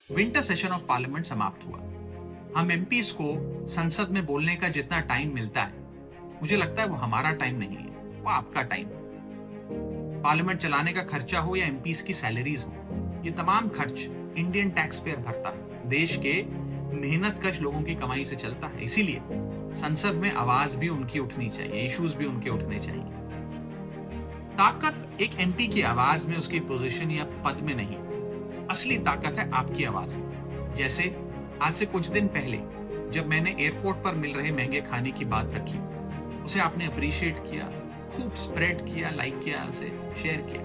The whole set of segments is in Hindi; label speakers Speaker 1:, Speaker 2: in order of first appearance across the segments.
Speaker 1: विंटर सेशन ऑफ पार्लियामेंट समाप्त हुआ। हम एमपीज को संसद में बोलने का जितना टाइम मिलता है, मुझे लगता है वो हमारा टाइम नहीं है, वो आपका टाइम है। पार्लियामेंट चलाने का खर्चा हो या एमपीज की सैलरीज हो, ये तमाम खर्च इंडियन टैक्स पेयर भरता है। देश के मेहनतकश लोगों की कमाई से चलता है। इसीलिए संसद में आवाज भी उनकी उठनी चाहिए, इश्यूज भी उनके उठने चाहिए। ताकत एक एमपी की आवाज में, उसकी पोजीशन या पद में नहीं, असली ताकत है आपकी आवाज में। जैसे आज से कुछ दिन पहले जब मैंने एयरपोर्ट पर मिल रहे महंगे खाने की बात रखी, उसे आपने अप्रिशिएट किया, खूब स्प्रेड किया, लाइक किया, उसे शेयर किया,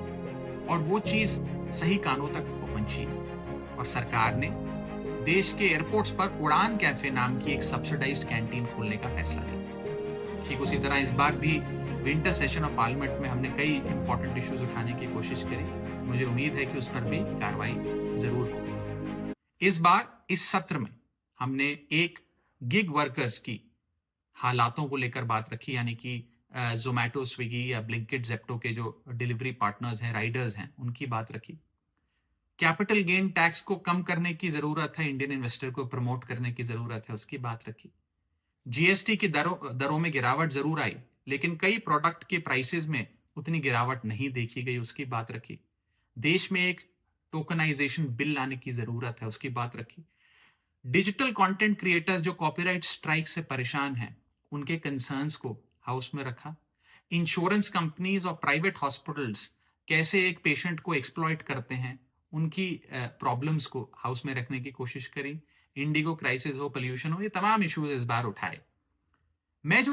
Speaker 1: और वो चीज सही कानों तक पहुंची और सरकार ने देश के एयरपोर्ट्स पर उड़ान कैफे नाम की एक सब्सिडाइज्ड कैंटीन खोलने का फैसला लिया। ठीक उसी तरह इस बार भी विंटर सेशन ऑफ पार्लियामेंट में हमने कई इंपॉर्टेंट इश्यूज उठाने की कोशिश करी। मुझे उम्मीद है कि उस पर भी कार्रवाई जरूर होगी। इस बार इस सत्र में हमने एक गिग वर्कर्स की हालातों को लेकर बात रखी, यानी कि जोमैटो, स्विगी या ब्लिंकिट, जेप्टो के जो डिलीवरी पार्टनर्स हैं, राइडर्स हैं, उनकी बात रखी। कैपिटल गेन टैक्स को कम करने की जरूरत है, इंडियन इन्वेस्टर को प्रमोट करने की जरूरत है, उसकी बात रखी। जीएसटी की दरों में गिरावट जरूर आई, लेकिन कई प्रोडक्ट के प्राइसेस में उतनी गिरावट नहीं देखी गई, उसकी बात रखी। देश में एक टोकनाइजेशन बिल लाने की जरूरत है, उसकी बात रखी। डिजिटल कंटेंट क्रिएटर्स जो कॉपीराइट स्ट्राइक से परेशान हैं, उनके कंसर्न्स को हाउस में रखा। इंश्योरेंस कंपनीज और प्राइवेट हॉस्पिटल्स कैसे एक पेशेंट को एक्सप्लॉइट करते हैं, उनकी प्रॉब्लम्स को हाउस में रखने की कोशिश करी। इंडिगो क्राइसिस हो, पोल्यूशन हो, ये तमाम इश्यूज इस बार उठाए। मैं जो